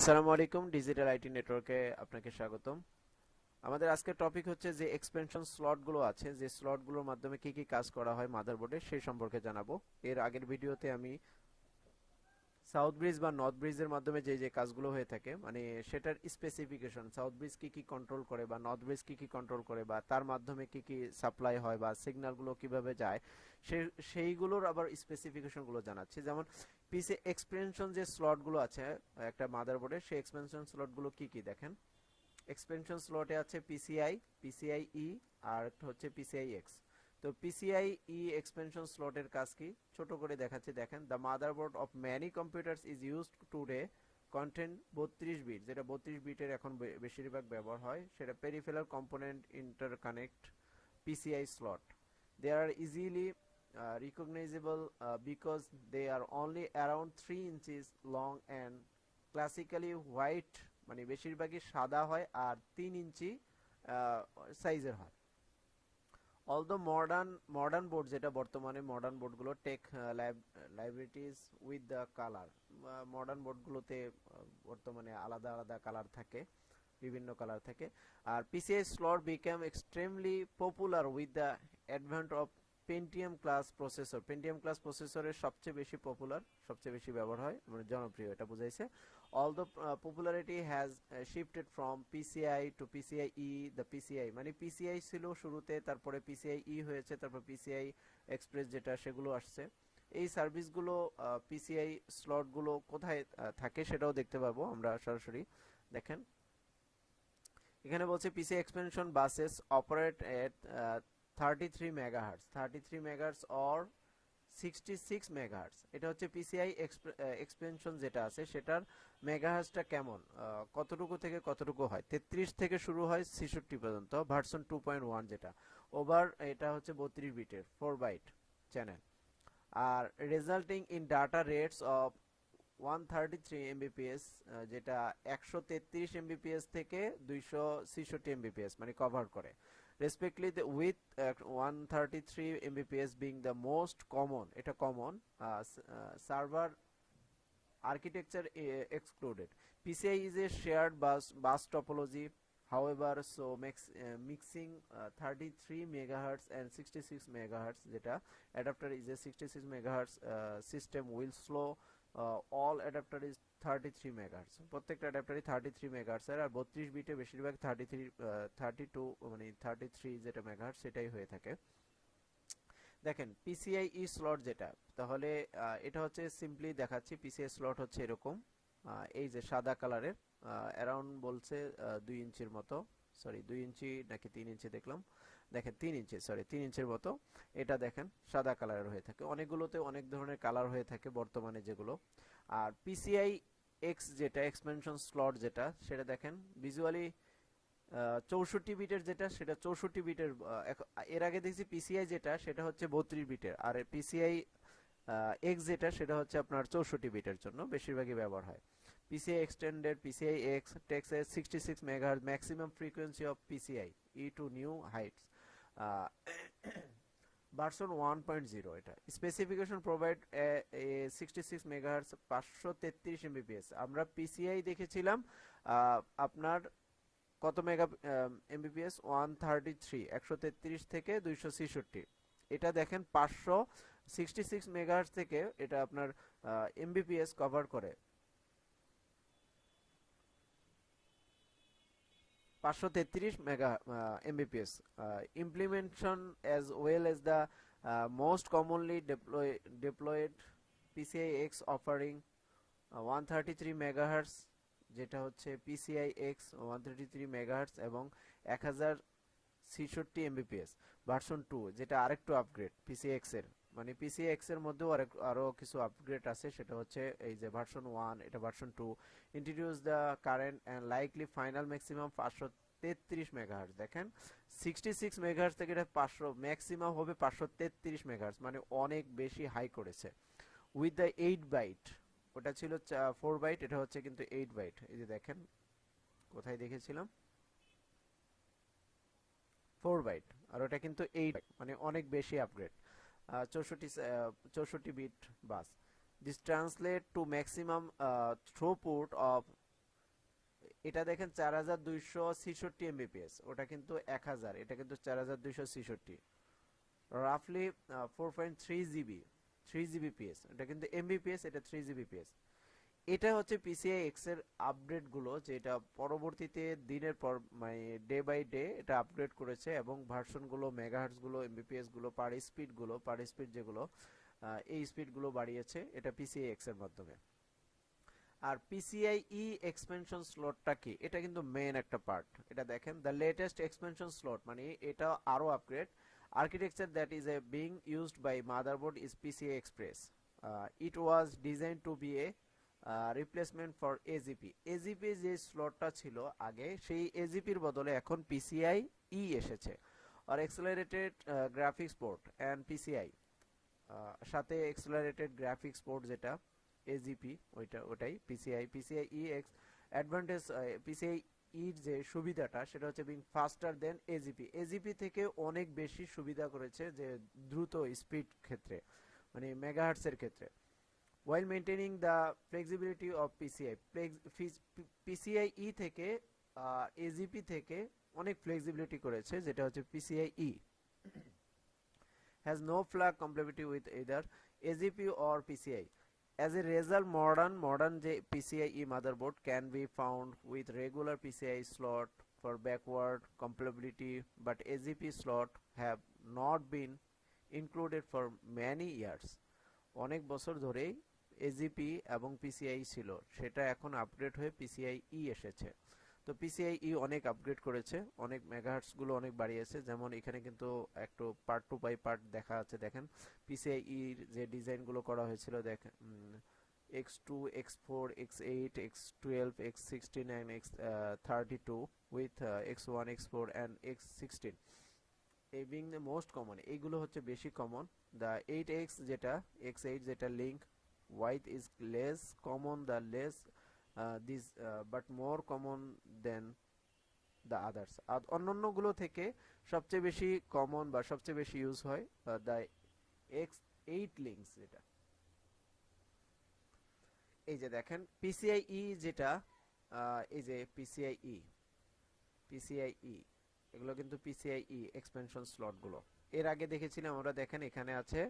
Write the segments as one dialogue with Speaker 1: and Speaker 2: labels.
Speaker 1: আসসালামু আলাইকুম, digital IT নেটওয়ার্কে আপনাকে স্বাগতম। আমাদের আজকের টপিক হচ্ছে যে এক্সপেনশন স্লটগুলো আছে, যে স্লটগুলোর মাধ্যমে কি কি কাজ করা হয় মাদারবোর্ডে সেই সম্পর্কে জানাবো। এর আগের ভিডিওতে আমি সাউথ ব্রিজ বা নর্থ ব্রিজের মাধ্যমে যে যে কাজগুলো হয়ে থাকে, মানে সেটার স্পেসিফিকেশন, সাউথ ব্রিজ কি কি কন্ট্রোল করে বা নর্থ ব্রিজ কি কি কন্ট্রোল করে বা তার মাধ্যমে কি কি সাপ্লাই হয় বা সিগন্যালগুলো কিভাবে যায়, সেইগুলোর আবার স্পেসিফিকেশনগুলো জানাচ্ছি। যেমন পিসি এক্সপেনশন যে স্লটগুলো আছে একটা মাদারবোর্ডে, সেই এক্সপেনশন স্লটগুলো কি কি দেখেন। এক্সপেনশন স্লটে আছে পিসিআই, পিসিআই ই, আর একটা হচ্ছে পিসিআই এক্স। তো পিসিআই ই এক্সপেনশন স্লটের কাজ কি ছোট করে দেখাচ্ছি, দেখেন। The motherboard of many computers is used today content 32 bit, যেটা 32 বিটের এখন বেশিরভাগ ব্যবহার হয়, সেটা peripheral component interconnect PCI slot. They are easily recognizable because they are only around 3 inches long and classically white, মানে বেশিরভাগই সাদা হয় আর 3 ইঞ্চি সাইজের হয়। অলদো মডার্ন বোর্ড, যেটা বর্তমানে মডার্ন বোর্ডগুলো take libraries with the colour, modern বোর্ডগুলোতে বর্তমানে আলাদা আলাদা কালার থাকে, বিভিন্ন কালার থাকে। আর PCI slot become extremely popular with the advent of Pentium class processor. Pentium class প্রসেসরের সবচেয়ে বেশি পপুলার, সবচেয়ে বেশি ব্যবহার হয়, মানে জনপ্রিয়, এটা বুঝাইছে। All the popularity has shifted from PCI to PCI E. The PCI মানে পিসিআই ছিল শুরুতে, তারপরে পিসিআই ই হয়েছে, তারপর পিসিআই এক্সপ্রেস যেটা, সেগুলো আসছে। এই সার্ভিসগুলো পিসিআই স্লটগুলো কোথায় থাকে সেটাও দেখতে পাবো আমরা সরাসরি। দেখেন এখানে বলছে PC expansion buses operate at 33 megahertz, 33 megahertz or 66 megahertz. এটা হচ্ছে পিসিআই এক্সপেনশন যেটা আছে সেটার মেগাহার্টজটা কেমন, কতটুকু থেকে কতটুকু হয়। 33 থেকে শুরু হয় 66 পর্যন্ত, ভার্সন 2.1 যেটা। ওভার এটা হচ্ছে 32 বিটের 4 বাইট চ্যানেল। আর resulting in data rates of 133 MBPS, যেটা 133 এমবিপিএস থেকে 266 এমবিপিএস মানে কভার করে respectively, with 133 MBPS being the most common, এটা common, server architecture excluded. PCI is a shared bus topology. However, so mixing 33 megahertz and 66 megahertz যেটা adapter is a 66 megahertz system will slow all adapter is 33 megahertz, প্রত্যেকটা অ্যাডাপ্টারই 33 megahertz এর, আর 32 বিটে বেশিরভাগ 32 মানে 33 যেটা megahertz সেটাই হয়ে থাকে। দেখেন পিসিআই ই স্লট যেটা, তাহলে এটা হচ্ছে সিম্পলি দেখাচ্ছি। পিসিআই স্লট হচ্ছে এরকম, এই যে সাদা কালারের, অ্যারাউন্ড বলছে 2 ইঞ্চির মতো, সরি 2 ইঞ্চি নাকি 3 ইঞ্চি দেখলাম, দেখেন 3 ইঞ্চি, সরি 3 ইঞ্চির মতো। এটা দেখেন সাদা কালারের হয়ে থাকে, অনেকগুলোতে অনেক ধরনের কালার হয়ে থাকে বর্তমানে যেগুলো। আর পিসিআই এক্স যেটা এক্সপেনশন স্লট যেটা, সেটা দেখেন ভিজুয়ালি 64 বিটের যেটা, সেটা 64 বিটের। এর আগে দেখছি পিসিআই যেটা সেটা হচ্ছে 32 বিটের, আর পিসিআই এক্স যেটা সেটা হচ্ছে আপনার 64 বিটের জন্য বেশিরভাগই ব্যবহার হয়। PCI extended PCI X takes a 66 megahertz maximum frequency of PCI E to new heights, version 1.0। এটা স্পেসিফিকেশন প্রোভাইড 66 মেগাহার্টজ 533 এমবিপিএস। আমরা পিসিআই দেখেছিলাম আপনার কত মেগা এমবিপিএস, 133, 133 থেকে 266। এটা দেখেন 566 মেগাহার্টজ থেকে এটা আপনার এমবিপিএস কভার করে, 533 mega Mbps. Implementation as well as the most commonly deployed PCI X offering 133 megahertz, যেটা হচ্ছে PCI X 133 মেগাহার্টজ এবং 1066 এমবিপিএস। ভার্সন 2 যেটা আরেকটু আপগ্রেড PCI X এর, মানে PCI X এর মধ্যেও আরো কিছু আপগ্রেড আছে, সেটা হচ্ছে এই যে ভার্সন 1, এটা version 2। Introduce the current and likely final maximum 533 megahertz. দেখেন 66 মেগাহার্টজ থেকে এটা 500 ম্যাক্সিমাম হবে 533 মেগাহার্টজ, মানে অনেক বেশি হাই করেছে। উইথ দ্য 8 বাইট, ওটা ছিল 4 বাইট, এটা হচ্ছে কিন্তু 8 বাইট। এই যে দেখেন কোথায় দেখেছিলাম 4 বাইট, আর ওটা কিন্তু 8 বাইট, মানে অনেক বেশি upgrade. 64 bit bus. This translate to maximum throughput of এটা দেখেন 4266 এমবিপিএস, ওটা কিন্তু 1000, এটা কিন্তু 4266, রাফলি 4.3 জিবি, 3 জিবিপিএস। এটা কিন্তু এমবিপিএস, এটা 3 জিবিপিএস। এটা হচ্ছে পিসিআই এক্স এর আপডেট গুলো, যেটা পরবর্তীতে দিনের পর মানে ডে বাই ডে এটা আপগ্রেড করেছে, এবং ভার্সন গুলো, মেগাহার্টজ গুলো, এমবিপিএস গুলো, পার স্পিড যেগুলো, এই স্পিড গুলো বাড়িয়েছে এটা পিসিআই এক্স এর মাধ্যমে। আর পিসিআই ই এক্সপেনশন স্লটটা কি, এটা কিন্তু মেইন একটা পার্ট। এটা দেখেন, দ্য লেটেস্ট এক্সপেনশন স্লট, মানে এটা আরো upgrade architecture that is being used by motherboard is PCI Express. It was designed to be a replacement for AGP. AGP যে স্লটটা ছিল আগে, সেই এজিপির বদলে এখন পিসিআই ই এসেছে, আর accelerated graphics port and PCI, সাথে এক্সেলারেটেড গ্রাফিক্স পোর্ট যেটা এজিপি, ওটাই PCI E X advantage. PCI ইর যে সুবিধাটা সেটা হচ্ছে being faster than AGP, AGP থেকে অনেক বেশি সুবিধা করেছে যে দ্রুত স্পিড ক্ষেত্রে, মানে মেগাহার্টসের ক্ষেত্রে, while maintaining the flexibility of PCI. PCI E থেকে এজিপি থেকে অনেক ফ্লেক্সিবিলিটি করেছে, যেটা হচ্ছে PCI E has no flag compatibility with either AGP or PCI. As a result, modern যে PCIe motherboard can be found with regular PCI slot for backward compatibility, but AGP slot have not been included for many years. অনেক বছর ধরেই AGP এবং PCI ছিল, সেটা এখন upgrade হয়ে PCI E এসেছে। তো পিসিআই ই অনেক আপগ্রেড করেছে, অনেক মেগাহার্টস গুলো অনেক বাড়িয়েছে। যেমন এখানে কিন্তু একটু পার্ট টু বাই পার্ট দেখা আছে, দেখেন পিসিআই ইর যে ডিজাইন গুলো করা হয়েছিল, দেখেন X2, X4, X8, X12, X16 and X32 with X1, X4 and X16 এই being the most common, এইগুলো হচ্ছে বেশি কমন। the 8X যেটা, X8 যেটা link width is less common, the less this but more common than the others, আর অন্যান্য গুলো থেকে সবচেয়ে বেশি কমন বা সবচেয়ে বেশি ইউজ হয় the X8 লিংকস যেটা। এই যে দেখেন পিসিআই ই যেটা, এই যে পিসিআই ই এগুলো কিন্তু পিসিআই ই এক্সপেনশন স্লট গুলো। এর আগে দেখেছিলাম আমরা, দেখেন এখানে আছে,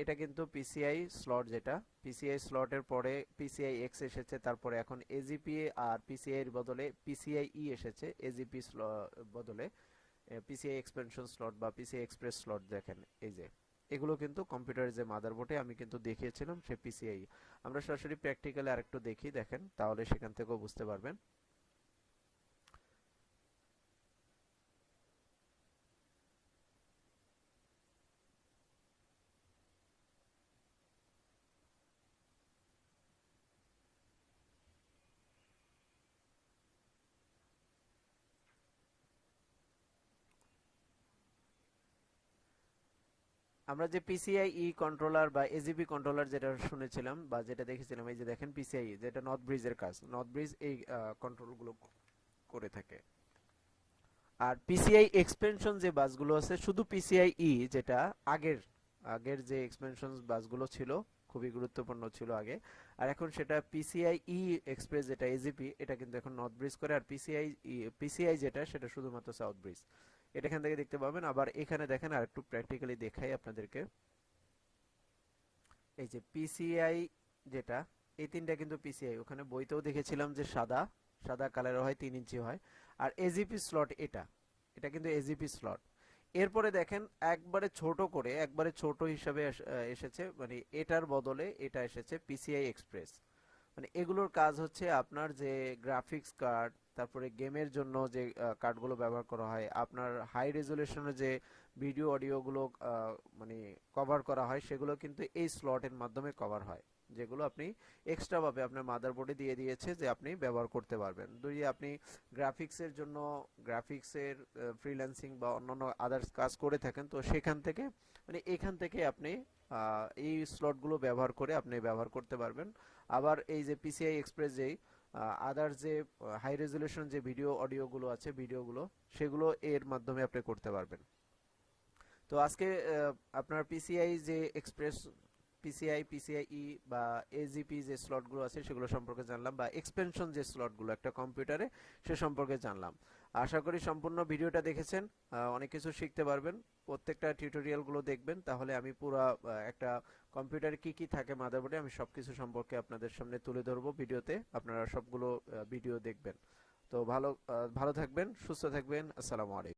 Speaker 1: এটা কিন্তু পিসিআই স্লট, যেটা পিসিআই স্লটের পরে পিসিআই এক্স এসেছে, তারপরে এখন এজিপি আর পিসিআই এর বদলে পিসিআই ই এসেছে, এজিপি বদলে পিসিআই এক্সপেনশন স্লট বা পিসিআই এক্সপ্রেস স্লট। দেখেন এই যে এগুলো কিন্তু কম্পিউটারের যে মাদারবোর্ডে আমি কিন্তু দেখিয়েছিলাম সে পিসিআই। আমরা সরাসরি প্র্যাকটিক্যালি আরেকটু দেখি, দেখেন তাহলে সেখান থেকেও বুঝতে পারবেন। আমরা যে পিসিআই ই কন্ট্রোলার বা এজিপি কন্ট্রোলার যেটা শুনেছিলাম বা যেটা দেখেছিলাম, এই যে দেখেন পিসিআই যেটা নর্থ ব্রিজের কাজ, নর্থ ব্রিজ এই কন্ট্রোলগুলো করে থাকে। আর পিসিআই এক্সপেনশন যে বাসগুলো আছে, শুধু পিসিআই ই যেটা আগের আগের যে এক্সপেনশন বাসগুলো ছিল খুবই গুরুত্বপূর্ণ ছিল আগে, আর এখন সেটা পিসিআই ই এক্সপ্রেস যেটা এজিপি, এটা কিন্তু এখন নর্থ ব্রিজ করে। আর পিসিআই যেটা সেটা শুধুমাত্র সাউথ ব্রিজ, এটা এখান থেকে দেখতে পাবেন। আবার এখানে দেখেন আর একটু প্র্যাকটিক্যালি দেখাই আপনাদেরকে। এই যে পিসিআই যেটা, এই তিনটা কিন্তু পিসিআই, ওখানে বইতেও দেখেছিলাম যে সাদা সাদা কালারের হয়, 3 ইঞ্চি হয়। আর এজিপি স্লট এটা, এটা কিন্তু এজিপি স্লট। এরপরে দেখেন একবারে ছোট করে, একবারে ছোট হিসাবে এসেছে, মানে এটার বদলে এটা এসেছে পিসিআই এক্সপ্রেস। মানে এগুলোর কাজ হচ্ছে আপনার যে গ্রাফিক্স কার্ড, তারপরে গেমের জন্য যে কার্ডগুলো ব্যবহার করা হয়, আপনার হাই রেজুলেশনের যে ভিডিও অডিওগুলো মানে কভার করা হয়, সেগুলো কিন্তু এই স্লটের মাধ্যমে কভার হয়, যেগুলো আপনি এক্সট্রা ভাবে আপনার মাদারবোর্ডে দিয়ে দিয়েছে যে আপনি ব্যবহার করতে পারবেন। যদি আপনি গ্রাফিক্সের জন্য গ্রাফিক্সের ফ্রিল্যান্সিং বা অন্যান্য আদার্স কাজ করে থাকেন, তো সেখান থেকে মানে এখান থেকে আপনি এই স্লটগুলো ব্যবহার করে আপনি ব্যবহার করতে পারবেন। আবার এই যে পিসিআই এক্সপ্রেস যেই আদার যে হাই রেজুলেশন যে ভিডিও অডিওগুলো আছে, ভিডিওগুলো সেগুলো এর মাধ্যমে আপনি করতে পারবেন। তো আজকে আপনার পিসিআই যে পিসিআই, পিসিআই বা এজিপি যে স্লটগুলো আছে সেগুলো সম্পর্কে জানলাম, বা এক্সপেনশন যে স্লটগুলো একটা কম্পিউটারে সে সম্পর্কে জানলাম। আশা করি সম্পূর্ণ ভিডিওটা দেখেছেন, অনেক কিছু শিখতে পারবেন। প্রত্যেকটা টিউটোরিয়ালগুলো দেখবেন, তাহলে আমি পুরো একটা কম্পিউটারে কি কি থাকে মাদারবোর্ডে আমি সবকিছু সম্পর্কে আপনাদের সামনে তুলে ধরবো ভিডিওতে। আপনারা সবগুলো ভিডিও দেখবেন। তো ভালো থাকবেন, সুস্থ থাকবেন। আসসালামু আলাইকুম।